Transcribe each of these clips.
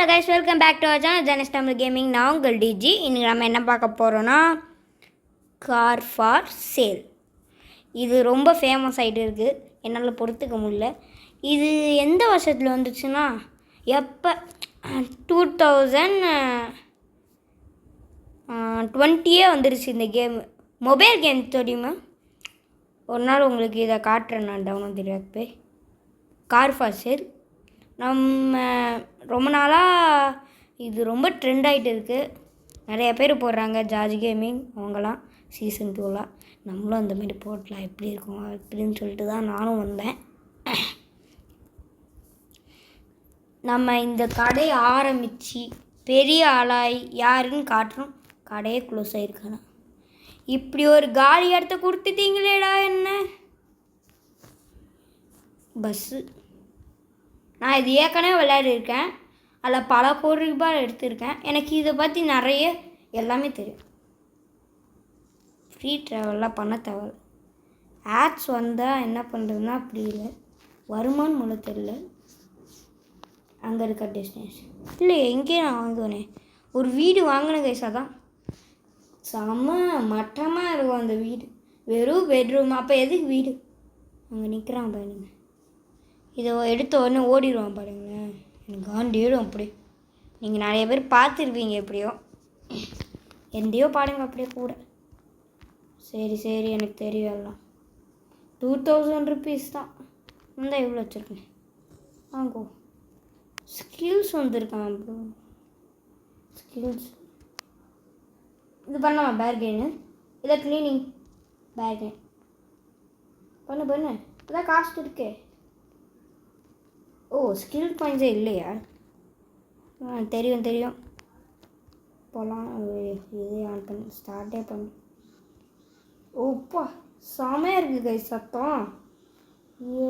Hello guys, welcome back to our channel Genus Tamil gaming. நான் உங்கள் டிஜி. இன்றைக்கி நம்ம என்ன பார்க்க போகிறோன்னா கார் ஃபார் சேல். இது ரொம்ப ஃபேமஸ் ஆகிட்டு இருக்குது, என்னால் பொறுத்துக்க முடியல. இது எந்த வருஷத்தில் வந்துச்சுன்னா எப்போ 2020 வந்துருச்சு இந்த கேமு. மொபைல் கேம் தெரியுமா? ஒரு நாள் உங்களுக்கு இதை காட்டுறேன், நான் டவுன்லோட் தெரியாது போய். கார் ஃபார் சேல் நம்ம ரொம்ப நாளாக இது ரொம்ப ட்ரெண்ட் ஆகிட்டு இருக்குது. நிறைய பேர் போடுறாங்க, ஜார்ஜ் கேமிங் அவங்களாம் சீசன் 2லாம். நம்மளும் அந்தமாரி போடலாம், எப்படி இருக்கும் அப்படின்னு சொல்லிட்டு தான் நானும் வந்தேன். நம்ம இந்த கடையை ஆரம்பித்து பெரிய ஆளாய் யாருன்னு காட்டுறோம். கடையே க்ளோஸ் ஆகிருக்கானா, இப்படி ஒரு காலி இடத்த கொடுத்துட்டீங்களேடா என்ன. பஸ்ஸு நான் இது ஏற்கனவே விளையாடிருக்கேன், அதில் பல கோடி ரூபாய் எடுத்திருக்கேன். எனக்கு இதை பற்றி நிறைய எல்லாமே தெரியும். ஃப்ரீ ட்ராவல்லாம் பண்ண தேவையில்ல. ஆட்ஸ் வந்தால் என்ன பண்ணுறதுன்னா அப்படி இல்லை, வருமானு முள்ள தெரியல. அங்கே இருக்க டெஸ்டினேஷன் இல்லை, எங்கேயும் நான் வாங்குவேனே ஒரு வீடு வாங்கின கைஸாக தான் செம்ம மட்டமாக இருக்கும் அந்த வீடு. வெறும் பெட்ரூம். அப்போ எதுக்கு வீடு? அங்கே நிற்கிறான் பாருங்க, இதை எடுத்த உடனே ஓடிடுவான் பாருங்களேன். எனக்கு காண்டிடும் அப்படி. நீங்கள் நிறைய பேர் பார்த்துருப்பீங்க எப்படியோ, எந்தையோ பாடுங்க அப்படியே கூட. சரி சரி, எனக்கு தெரியும் எல்லாம். 2000 rupees தான். வந்தால் எவ்வளோ வச்சுருக்கேன் வாங்கோ. ஸ்கில்ஸ் வந்துருக்கான் ப்ரோ, ஸ்கில்ஸ் இது பண்ணாமா பேர்கெயின். இதை க்ளீனிங் பேர்கெயின் பண்ணு இதான் காஸ்ட் இருக்கே. ஓ, ஸ்கில் பாயிண்ட்ஸே இல்லையா? தெரியும் போகலாம். இதே ஆன் பண்ணி ஸ்டார்ட்டே பண்ணு. ஓப்பா செமையாக இருக்குது கை சத்தம்.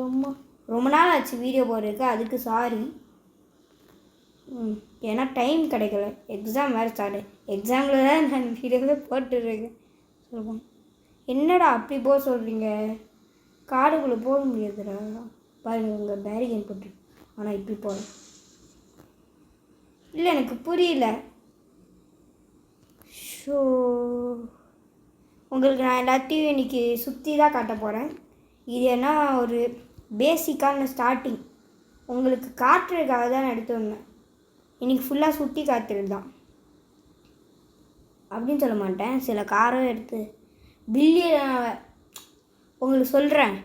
அம்மா ரொம்ப நாள் ஆச்சு வீடியோ போடுறதுக்கு, அதுக்கு சாரி. ஏன்னா டைம் கிடைக்கல, எக்ஸாம் வேறு ஸ்டார்ட். எக்ஸாமில் தான் நான் வீடியோவே போட்டுருக்கேன். சொல்லுவோம் என்னடா அப்படி போக சொல்கிறீங்க, காடுக்குள்ளே போக முடியாதுடா. பாருங்கள் உங்கள் பேரிகேன் போட்டு, ஆனால் இப்படி போகிறேன். இல்லை எனக்கு புரியல. ஷோ உங்களுக்கு நான் எல்லாத்தையும் இன்றைக்கி சுற்றி தான் காட்ட போகிறேன். இது என்ன ஒரு பேசிக்கான ஸ்டார்டிங் உங்களுக்கு காட்டுறதுக்காக தான் நான் எடுத்து வந்தேன். இன்றைக்கி ஃபுல்லாக சுற்றி காட்டுறது தான் அப்படின்னு சொல்ல மாட்டேன். சில காரும் எடுத்து பில்லியன் உங்களுக்கு சொல்கிறேன்.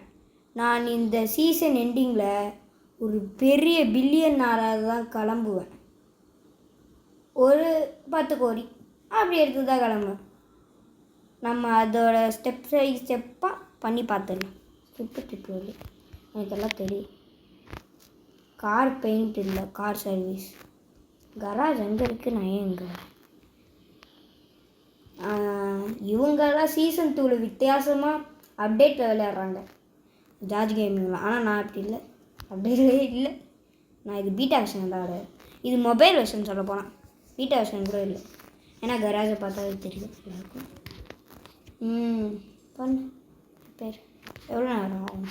நான் இந்த சீசன் எண்டிங்கில் ஒரு பெரிய பில்லியனாராக தான் கிளம்புவேன். ஒரு 10 கோடி அப்படி எடுத்து தான் கிளம்புவேன். நம்ம அதோட ஸ்டெப்பாக பண்ணி பார்த்துடலாம். ஸ்டெப்பு இல்லை, எனக்கு எல்லாம் தெரியும். கார் பெயிண்ட் இல்லை, கார் சர்வீஸ். கராஜ் எங்கே இருக்குது, நான் ஏன் எங்கே? இவங்கெல்லாம் சீசன் 2 வித்தியாசமாக அப்டேட்டில் விளையாடுறாங்க ஜார்ஜ் கேமிங்லாம். ஆனால் நான் அப்படி இல்லை, அப்படியே இல்லை. நான் இது பீட்டா வெர்ஷன் தான் விளையாடு. இது மொபைல் வெர்ஷன் சொல்ல போனால், பீட்டா வெர்ஷன் கூட இல்லை. ஏன்னா கராஜை பார்த்தாலே தெரியும் எல்லாருக்கும். பண்ணு பேர் எவ்வளோ நேரம் ஆகும்?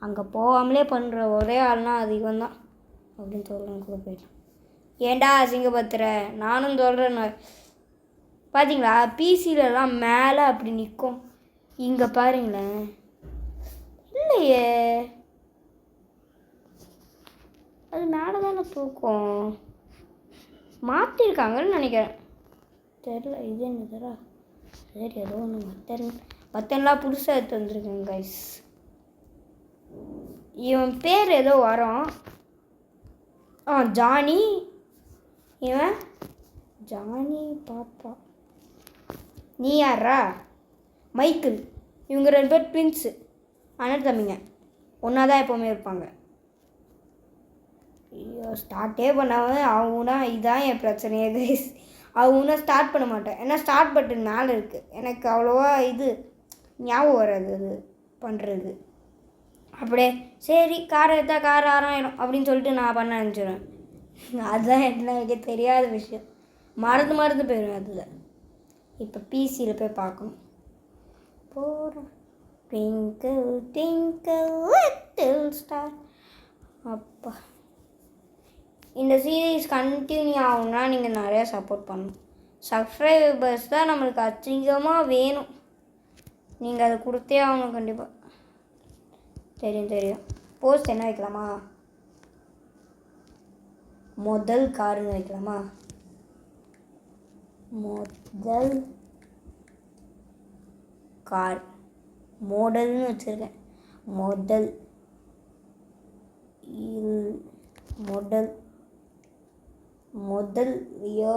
அங்கே போகாமலே பண்ணுற ஒரே ஆள்னா அது இவன் தான் அப்படின்னு சொல்லுங்க கூட போயிடும். ஏண்டா அசிங்கப்படுத்துகிற? நானும் சொல்கிறேன். பார்த்தீங்களா பிசிலலாம் மேலே அப்படி நிற்கும், இங்கே பாருங்களேன் இல்லையே, அது மேலே தானே தூக்கும். மாற்றிருக்காங்கன்னு நினைக்கிறேன், தெரில. இது என்னதுரா? சரி ஏதோ ஒன்று பத்தன்லாம் புதுசாக எடுத்து வந்துருக்கேன் கைஸ். இவன் பேர் ஏதோ வரும். ஜானி. இவன் ஜானி பாப்பா. நீ யாரா? மைக்கிள். இவங்க 2 பேர் ட்வின்ஸு, அண்ணன் தம்பிங்க. ஒன்றா தான் எப்போவுமே இருப்பாங்க. ஐயோ ஸ்டார்ட்டே பண்ணாமல் அவங்கன்னா இதான் என் பிரச்சனையே கைஸ். அவங்கன்னா ஸ்டார்ட் பண்ண மாட்டேன், ஏன்னா ஸ்டார்ட் பட்டன் மேலே இருக்குது. எனக்கு அவ்வளோவா இது ஞாபகம் வராது அது பண்ணுறது. அப்படியே சரி கார் எடுத்தால் கார் ஆறாயிரம் அப்படின்னு சொல்லிட்டு நான் பண்ண நினச்சிடுவேன். அதுதான் எனக்கு தெரியாத விஷயம், மறந்து போயிடும் அதில். இப்போ பிசியில் போய் பார்க்கணும். போகிறேன். Twinkle twinkle little star. அப்பா இந்த சீரீஸ் கண்டினியூ ஆகும்னா நீங்கள் நிறையா சப்போர்ட் பண்ணணும். சப்ஸ்கிரைபர்ஸ் தான் நம்மளுக்கு அதிகமாக வேணும். நீங்கள் அதை கொடுத்தே ஆகணும் கண்டிப்பாக. தெரியும். போஸ்ட் என்ன வைக்கலாமா? முதல் காருன்னு வைக்கலாமா? முதல் கார் மாடல்னு வச்சுருக்கேன். முதல் ஐயோ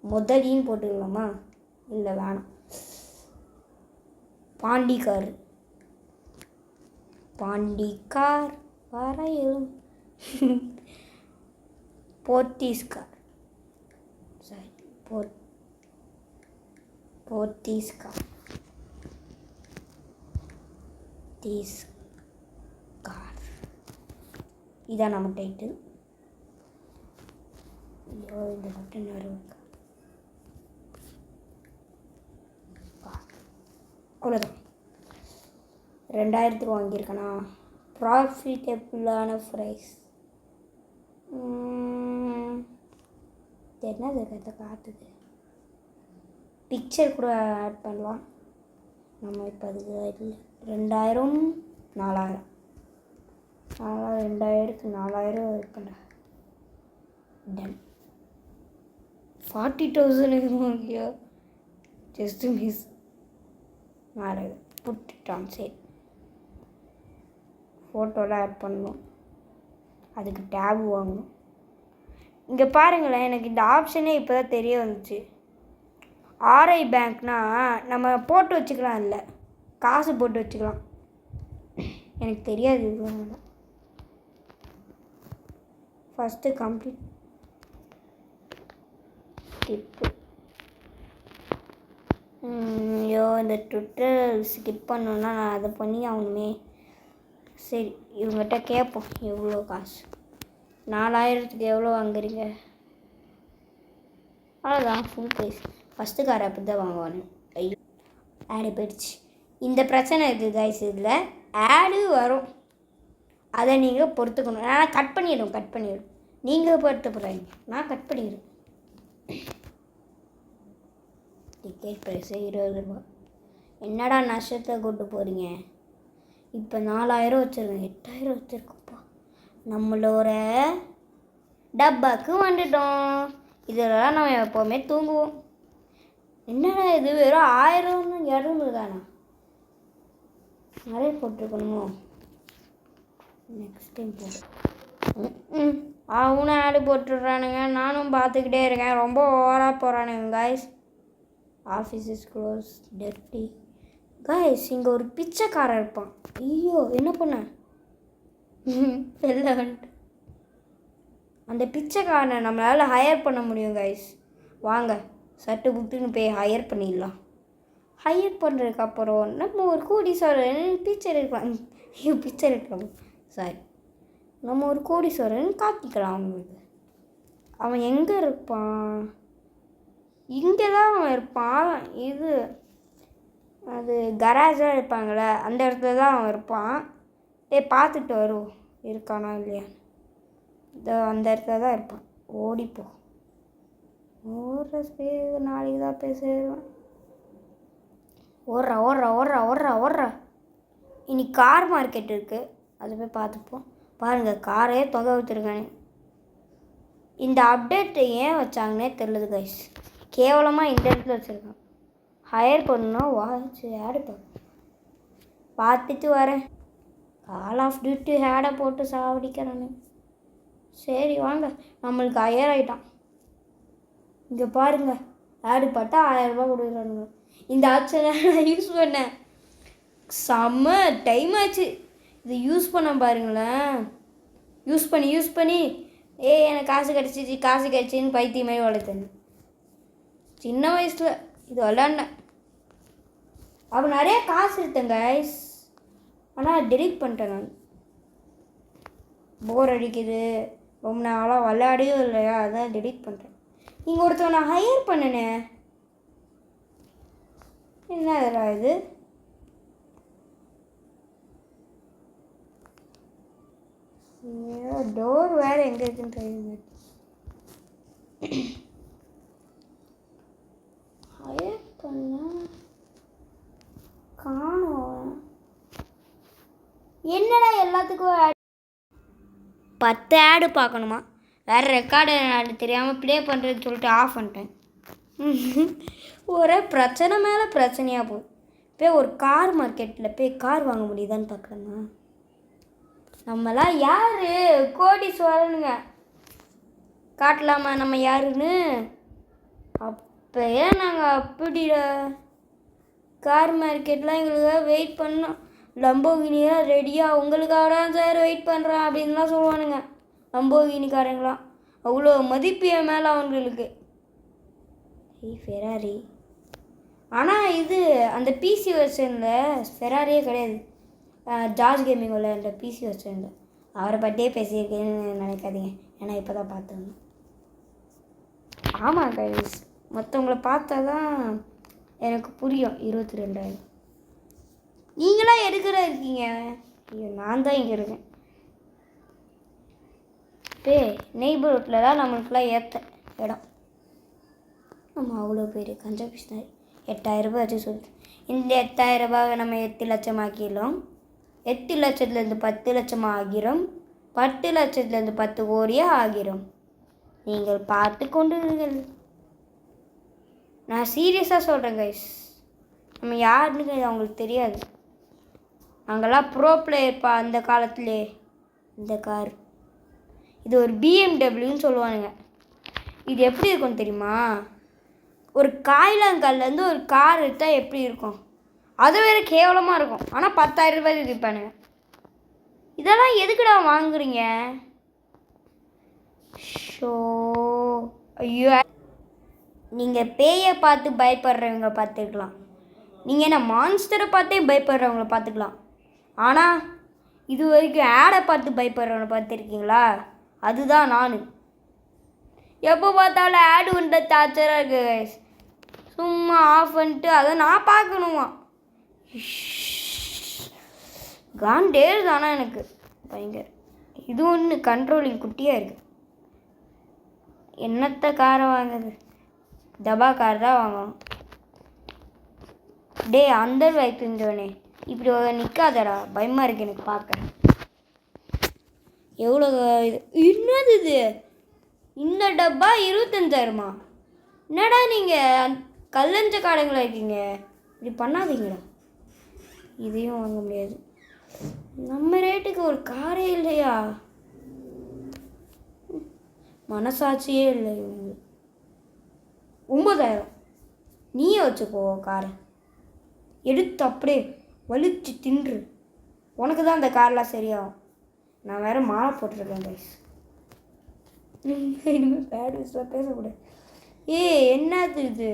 முதலின்னு போட்டுக்கலாமா? இல்லை வேணாம். பாண்டிக்கார் வரையும் போர்த்தீஸ்கார் இதான் நம்ம டைட்டில். ஐயோ இந்த பட்டன் வேறு அவ்வளோதான். 2000 வாங்கியிருக்கேனா? ப்ராஃபிட்டபுளான ப்ரைஸ் என்னது கதை காத்துது. பிக்சர் கூட ஆட் பண்ணலாம். நம்ம இப்போ அதுக்கு இல்லை. 2000 4000 2000 இருக்குண்டா. டன். 40,000 ஜஸ்ட் மிஸ். புட்டுட்டான். சரி, ஃபோட்டோலாம் ஆட் பண்ணணும். அதுக்கு டேப் வாங்கணும். இங்கே பாருங்களேன், எனக்கு இந்த ஆப்ஷனே இப்போ தான் தெரிய வந்துச்சு. ஆர்ஐ பேங்க்னால் நம்ம போட்டு வச்சுக்கலாம், இல்லை காசு போட்டு வச்சுக்கலாம். எனக்கு தெரியாது இது. ஃபஸ்ட்டு கம்ப்ளீட் டிப்பு. ஐயோ இந்த ட்விட்டர் ஸ்கிப் பண்ணோன்னா நான் அதை பண்ணி ஆகணுமே. சரி, இவங்ககிட்ட கேட்போம் எவ்வளோ காசு. 4000க்கு எவ்வளோ வாங்குறீங்க? அவ்வளோதான், ஃபுல் ப்ரைஸ். ஃபஸ்ட்டு கார் அப்படி தான் வாங்குவானு. ஐயோ ஆடு போயிடுச்சு. இந்த பிரச்சனை இருக்குது கைஸ். இதில் ஆடு வரும், அதை நீங்கள் பொறுத்துக்கணும். நான் கட் பண்ணிவிடும். நீங்கள் பொறுத்து போகிறாங்க, நான் கட் பண்ணிடுவேன். டிக்கெட் ப்ரைஸு 20 ரூபா. என்னடா நஷ்டத்தை கூட்டு போகிறீங்க? இப்போ 4000 வச்சுருக்கேன், 8000 வச்சுருக்கோப்பா. நம்மளோட டப்பாக்கு வந்துட்டோம். இதெல்லாம் நம்ம எப்போவுமே தூங்குவோம். என்னடா இது வெறும் 1200 தானா? நிறைய போட்டிருக்கணுமோ? நெக்ஸ்ட் டைம் போடு. அவனும் ஆடு போட்டுடுறானுங்க, நானும் பார்த்துக்கிட்டே இருக்கேன். ரொம்ப ஓவராக போகிறானுங்க guys. Office is close, dirty. Guys இங்கே ஒரு பிச்சைக்காரன் இருப்பான். ஐயோ என்ன பண்ண வெளில வந்துட்டு. அந்த பிச்சைக்காரனை நம்மளால் ஹையர் பண்ண முடியும் கைஸ். வாங்க சட்டு புட்டுன்னு போய் ஹையர் பண்ணிடலாம். ஹையர் பண்ணுறதுக்கு அப்புறம் நம்ம ஒரு கோடீஸ்வரன் பிக்சர் எடுக்கலாம். சாரி, நம்ம ஒரு கோடீஸ்வரன் காட்டிக்கலாம் அவங்களுக்கு. அவன் எங்கே இருப்பான்? இங்கே தான் அவன் இருப்பான். இது அது கராஜாக இருப்பாங்களே அந்த இடத்துல தான் அவன் இருப்பான். பார்த்துட்டு வருவோம் இருக்கானா இல்லையா. அந்த இடத்துல தான் இருப்பான். ஓடிப்போ. நாளைக்கு தான் பேசுவேன். ஓடுறா. இன்னைக்கு கார் மார்க்கெட் இருக்குது, அது போய் பார்த்துப்போம். பாருங்கள் காரே தொகை வச்சுருக்கானே. இந்த அப்டேட்டு ஏன் வச்சாங்கன்னே தெரியுது கைஸ். கேவலமாக இந்த இடத்துல வச்சுருக்கான். ஹையர் பண்ணணும். வாட்ச் ஆடு பார்த்துட்டு வரேன். கால் ஆஃப் டியூட்டி ஹேடை போட்டு சாவடிக்கிறானு. சரி வாங்க, நம்மளுக்கு ஹையர் ஆகிட்டான். இங்கே பாருங்கள், ஆடு பார்த்தா 1000 ரூபா கொடுக்குறானுங்க. இந்த ஆப்ஷனை நான் யூஸ் பண்ணேன். செம்ம டைம் ஆச்சு. இதை யூஸ் பண்ண பாருங்களேன். யூஸ் பண்ணி எனக்கு காசு கிடச்சின்னு பைத்தியமாரி வளர்த்தேன். சின்ன வயசில் இது விளாண்டேன். அப்போ நிறைய காசு எடுத்தேன் கைஸ். ஆனால் டெலீட் பண்ணிட்டேன் நான். போர் அடிக்குது, ரொம்ப நாளாக விளையாடியும் இல்லையா, அதான் டெலீட் பண்ணுறேன். இங்கே ஒருத்தவங்க நான் ஹையர் பண்ணினேன். என்னடா இது? டோர் வேறு எங்கே இருக்குன்னு தெரியுங்க. ஹயர் பண்ண காணோம். என்னடா எல்லாத்துக்கும் 10 ஆடு பார்க்கணுமா? வேறு ரெக்கார்டு ஆடு தெரியாமல் ப்ளே பண்ணுறதுன்னு சொல்லிட்டு ஆஃப் பண்ணிட்டேன். ஒரே பிரச்சனை மேலே பிரச்சனையாக போகுது. போய் ஒரு கார் மார்க்கெட்டில் போய் கார் வாங்க முடியுதான்னு பார்க்குறேன்னா, நம்மளாம் யார் கோடீஸ்வரனுங்க. காட்டலாமா நம்ம யாருன்னு? அப்போயே நாங்கள் அப்படி கார் மார்க்கெட்லாம் எங்களுக்காக வெயிட் பண்ணோம். லம்போகினியாக ரெடியாக உங்களுக்காக தான் சார் வெயிட் பண்ணுறேன் அப்படின்லாம் சொல்லுவானுங்க லம்போகினிக்காரங்களாம். அவ்வளோ மதிப்பு என் மேலே அவங்களுக்கு. ஃபெராரி. ஆனால் இது அந்த பிசி வெர்ஷனில் ஃபெராரியே கிடையாது. ஜார்ஜ் கேமிங் விளையாண்ட பிசி வெர்ஷனில் அவரை பற்றியே பேசியிருக்கேன்னு நினைக்காதீங்க. ஏன்னா இப்போ தான் பார்த்தேன். ஆமாம் கைஸ், மற்றவங்கள பார்த்தா தான் எனக்கு புரியும். 22,000 நீங்களாம் எடுக்கிற இருக்கீங்க. ஐயோ, நான் தான் இங்கே இருக்கேன். நெய்பர்ஹுட்டில் தான் நம்மளுக்குலாம் ஏற்ற இடம். நம்ம அவ்வளோ பேர் கஞ்சா பிஸ்னாரி 8,000 ரூபாய் வச்சு சொல்லிட்டு இந்த 8,000 ரூபாவை நம்ம 8 லட்சம் ஆக்கிடலாம். 8 லட்சத்துலேருந்து 10 லட்சம் ஆகிறோம். 10 லட்சத்துலேருந்து 10 கோடியாக ஆகிறோம். நீங்கள் பார்த்து கொண்டுங்கள். நான் சீரியஸாக சொல்கிறேன் கைஸ். நம்ம யாருன்னு அவங்களுக்கு தெரியாது. நாங்கள்லாம் ப்ரோ பிளேயர்ப்பா அந்த காலத்துலே. இந்த கார் இது ஒரு பிஎம்டபிள்யூன்னு சொல்லுவானுங்க. இது எப்படி இருக்கும்னு தெரியுமா? ஒரு காயிலாங்கல்லேருந்து ஒரு கார் எடுத்தால் எப்படி இருக்கும்? அது வேறு கேவலமாக இருக்கும். ஆனால் 10,000 ரூபாய்க்கு விற்பானுங்க. இதெல்லாம் எதுக்குடா வாங்குறீங்க? ஷோ ஐயோ, நீங்கள் பேயை பார்த்து பயப்படுறவங்க பார்த்துக்கலாம். நீங்கள் என்ன மான்ஸ்டரை பார்த்தே பயப்படுறவங்கள பார்த்துக்கலாம். ஆனால் இது வரைக்கும் ஆடை பார்த்து பயப்படுறவனை பார்த்துருக்கீங்களா? அதுதான் நான். எப்போ பார்த்தாலும் ஆடு வந்த டார்ச்சராக இருக்குது கைஸ். சும்மா ஆஃப் பண்ணிட்டு அதை நான் பார்க்கணுமா? காண்டேர் தானே எனக்கு பயங்கர. இது ஒன்று கண்ட்ரோலிங் குட்டியாக இருக்குது. என்னத்த காரை வாங்குது? டபா கார் தான் வாங்கணும். டே அந்த வைத்துட்டோனே இப்படி நிற்காதடா, பயமாக இருக்கு எனக்கு பார்க்க. எவ்வளோ இது? என்னது இது? இந்த டப்பா 25,000மா? என்னடா நீங்கள் கல்லஞ்ச காடுங்களா இருக்கீங்க? இப்படி பண்ணாதீங்கடா. இதையும் வாங்க முடியாது. நம்ம ரேட்டுக்கு ஒரு காரே இல்லையா? மனசாட்சியே இல்லை இவங்க. 9,000 நீயே வச்சுக்கோ காரை. எடுத்து அப்படியே வலிச்சு தின்று. உனக்கு தான் அந்த கார்லாம் சரியாகும். நான் வேறு மாலை போட்டிருக்கேன் கைஸ். இனிமேல் பேட் விஷயம் பேசக்கூடாது. என்னது இது?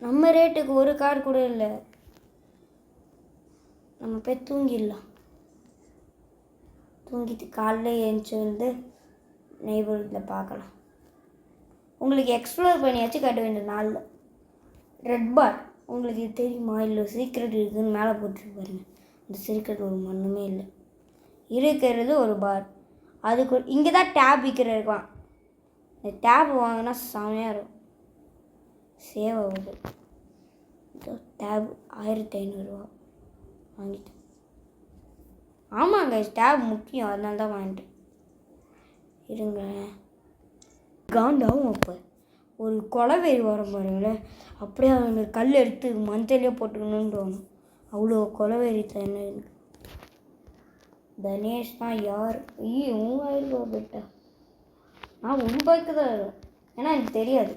நம்ம ரேட்டுக்கு ஒரு கார் கூட இல்லை. நம்ம போய் தூங்கிடலாம். தூங்கிட்டு காலைல எழுந்துச்சி வந்து நெய்பர்ஹுட்டில் பார்க்கலாம். உங்களுக்கு எக்ஸ்ப்ளோர் பண்ணியாச்சு காட்ட வேண்டிய நாளில். ரெட் பார் உங்களுக்கு இது தெரியுமா? இல்லை சீக்ரெட் இருக்குதுன்னு மேலே போட்டுருக்கு பாருங்க. இந்த சீக்ரெட் ஒரு மண்ணுமே இல்லை. இருக்கிறது ஒரு பார். அதுக்கு இங்கே தான் டேப் விற்கிற இருக்கான். இந்த டேப் வாங்கினா செமையாக இருக்கும். சேவ் ஆகுது. டேப் 1,500 ரூபா வாங்கிட்டேன். ஆமாங்க, டேப் முக்கியம், அதனால தான் வாங்கிட்டேன். இருங்க, காண்டாவும் அப்போ ஒரு கொலவேரி வரும் பாருங்களேன். அப்படியே அவங்க கல் எடுத்து மஞ்சளே போட்டுக்கணுன்னு தோணும். அவ்வளோ கொலவேரி தானே இருக்கு. தனேஷ் தான் யார்? 3,000 ரூபா பெட்டா? நான் 1 ரூபாய்க்கு தான் வரும். ஏன்னா எனக்கு தெரியாது.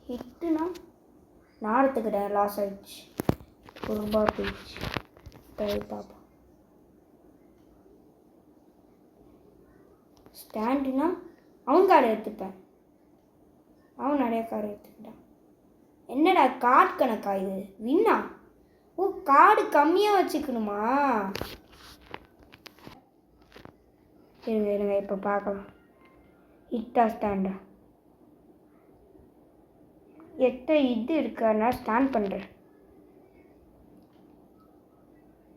ஹிட்டுனா நாரத்துக்கிட்ட லாஸ் ஆகிடுச்சு. 1 ரூபா போயிடுச்சு. பார்ப்போம். ஸ்டாண்டுனா அவன் கார்டு எடுத்துப்பேன். அவன் நிறைய கார்டு எடுத்துக்கிட்டான். என்னடா கார்டு கணக்கா இது? வின்னா? ஓ, கார்டு கம்மியாக வச்சுக்கணுமா? இருங்க இப்போ பார்க்கலாம். ஹிட்டா ஸ்டாண்டா? 8 இது இருக்கா? நான் ஸ்டாண்ட் பண்ணுறேன்.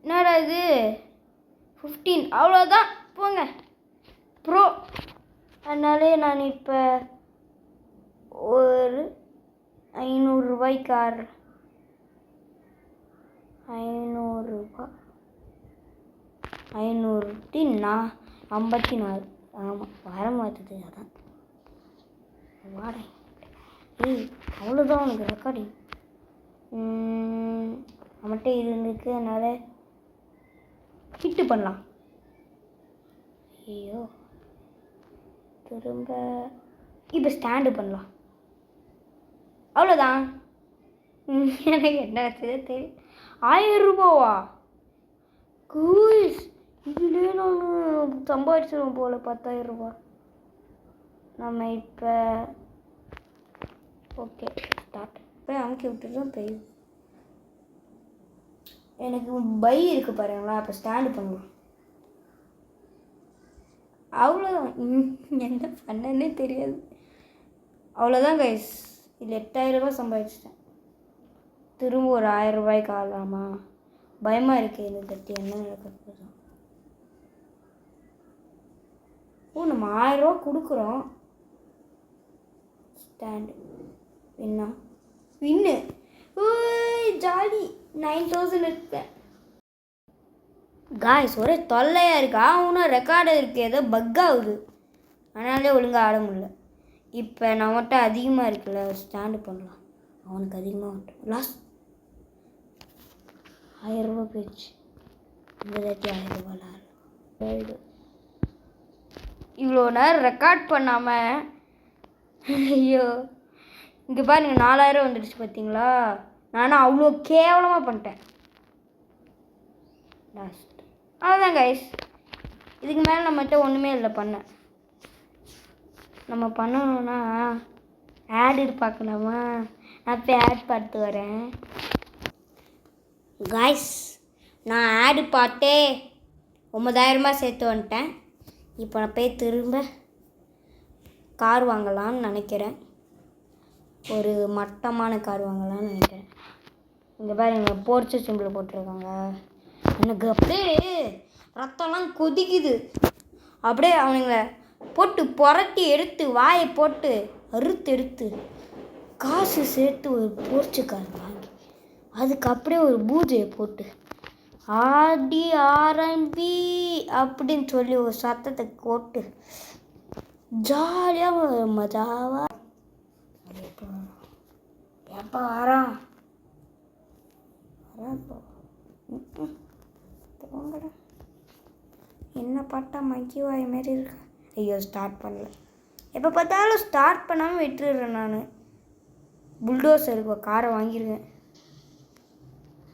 என்னடா இது 15 அவ்வளோதான் போங்க ப்ரோ. அதனாலே நான் இப்போ ஒரு 500 ரூபாய்க்கு 54 ஆமாம் வர மாட்டுது. அதான் வாடகை அவ்வளோதான் உனக்கு ரெக்கார்டிங் நம்மகிட்ட இருந்துருக்கு. அதனால் ஹிட்டு பண்ணலாம். ஐயோ திரும்ப இப்போ ஸ்டாண்டு பண்ணலாம். அவ்வளோதான். எனக்கு என்ன தெரியும். 1000 ரூபாவா கூஸ்? இதுலேயே நான் சம்பாதிச்சிருவோம் போல் 10,000 ரூபா. நம்ம இப்போ ஓகே ஸ்டார்ட் போய் அமுக்கி விட்டுட்டு தான் போய் எனக்கு பை இருக்குது பாருங்களா. அப்போ ஸ்டாண்டு பண்ணுவோம். அவ்வளோதான். என்ன பண்ணனே தெரியாது. அவ்வளோதான் கைஸ். இதில் 8000 ரூபா சம்பாதிச்சிட்டேன். திரும்ப ஒரு 1000 ரூபாய்க்கு ஆகலாமா? பயமாக இருக்குது. இதை பற்றி என்ன நடக்கிறது? நம்ம 1000 ரூபா கொடுக்குறோம். ஸ்டாண்டு வின்னு ஜாலி 9000 இருக்கேன். காய்ஸ் ஒரே தொல்லையாக இருக்கா. அவனும் ரெக்கார்டு இருக்குது, ஏதோ பக் ஆகுது. அதனாலே ஒழுங்காக ஆட முடியல. இப்போ நம்மகிட்ட அதிகமாக இருக்குல்ல, ஸ்டாண்டு பண்ணலாம். அவனுக்கு அதிகமாக மட்டும் லாஸ்ட் 1000 ரூபா போயிடுச்சு. இந்த 1000 ரூபாய் இவ்வளோ நேரம் ரெக்கார்ட் பண்ணாமல். ஐயோ இங்கே பாருங்க 4000 வந்துடுச்சு பார்த்தீங்களா. நானும் அவ்வளோ கேவலமாக பண்ணிட்டேன். லாஸ்ட் அவ்வளோதான் கைஸ். இதுக்கு மேலே நம்மகிட்ட ஒன்றுமே இல்லை பண்ண. நம்ம பண்ணணும்னா ஆடு பார்க்கலாமா? நான் போய் ஆட் பார்த்து வரேன் காய்ஸ். நான் ஆடு பார்த்தே 9000 ரூபாய் சேர்த்து வந்துட்டேன். இப்போ நான் போய் திரும்ப கார் வாங்கலாம்னு நினைக்கிறேன். ஒரு மட்டமான கார் வாங்கலாம்னு நினைக்கிறேன். இங்கே பாருங்க போர்ச்சு சிம்பிள் போட்டிருக்காங்க. எனக்கு அப்படியே ரத்தம்லாம் கொதிக்குது. அப்படியே அவனுங்களை போட்டு புரட்டி எடுத்து வாயை போட்டு அறுத்து காசு சேர்த்து ஒரு போர்ச்சு கார் வாங்கி அதுக்கு அப்படியே ஒரு பூஜையை போட்டு ஆடி ஆரம்பி அப்படின்னு சொல்லி ஒரு சத்தத்தை போட்டு ஜாலியாக மஜாவாக எப்போ வரான் போங்கடா. என்ன பார்த்தா மக்கி வாய் மாரி இருக்கா. ஐயோ ஸ்டார்ட் பண்ணல. எப்போ பார்த்தாலும் ஸ்டார்ட் பண்ணாமல் விட்டுடுறேன். நான் புல்டோசருக்கு காரை வாங்கியிருக்கேன்.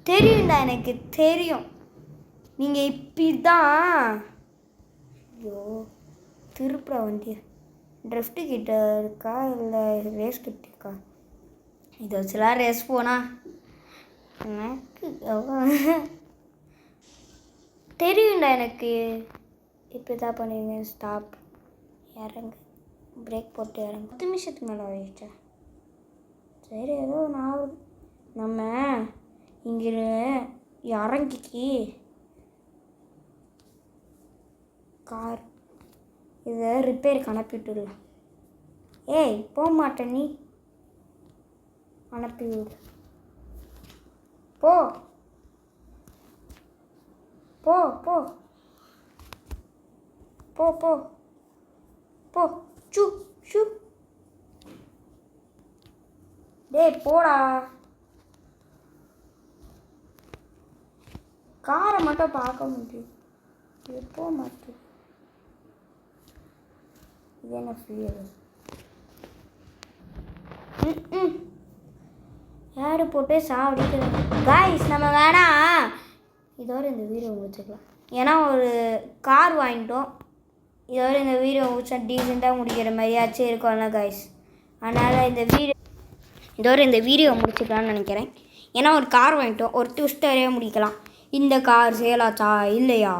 தெரியும்டா எனக்கு தெரியும். நீங்கள் இப்படி தான். ஐயோ திருப்புற வண்டியை ட்ரிஃப்ட்டு கிட்ட இருக்கா இல்லை ரேஸ் கிட்ட இருக்கா? இதை வச்சுலாம் ரேஸ் போனா எனக்கு தெரியும்டா எனக்கு. இப்படி தான் பண்ணுவீங்க. ஸ்டாப் இறங்கு பிரேக் போட்டு இறங்கு. 10 நிமிஷத்துக்கு மேலே ஆகிடுச்சா? சரி ஏதோ நான் நம்ம இங்கே இறங்கிக்கு கார் இதை ரிப்பேருக்கு அனுப்பிவிட்டுடலாம். ஏய் போக மாட்டேன் நீ. அனுப்பி விடு. போ போ போ போ போ போ சு ஷு. டேய் போடா. காரை மட்டும் பார்க்க முடியும். இது போக மாட்டேன். இது என்ன ஃப்ரீயாக யாரு போட்டு சாப்பிடுறது. காய்ஸ் நம்ம வேணாம் இதோட இந்த வீடியோ முடிச்சுக்கலாம். ஏன்னா ஒரு கார் வாங்கிட்டோம். இதோட இந்த வீடியோ முடிச்சா டீசெண்டாக முடிக்கிற மாதிரியாச்சும் இருக்கும்ல காய்ஸ். அதனால் இதோட இந்த வீடியோ முடிச்சுக்கலாம்னு நினைக்கிறேன். ஏன்னா ஒரு கார் வாங்கிட்டோம். ஒரு ட்விஸ்டரே முடிக்கலாம். இந்த கார் சேலாச்சா இல்லையா?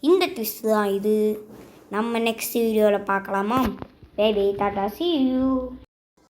இந்த ட்விஸ்ட் தான் இது. நம்ம நெக்ஸ்ட் வீடியோவில் பார்க்கலாமா? Baby Tata see you.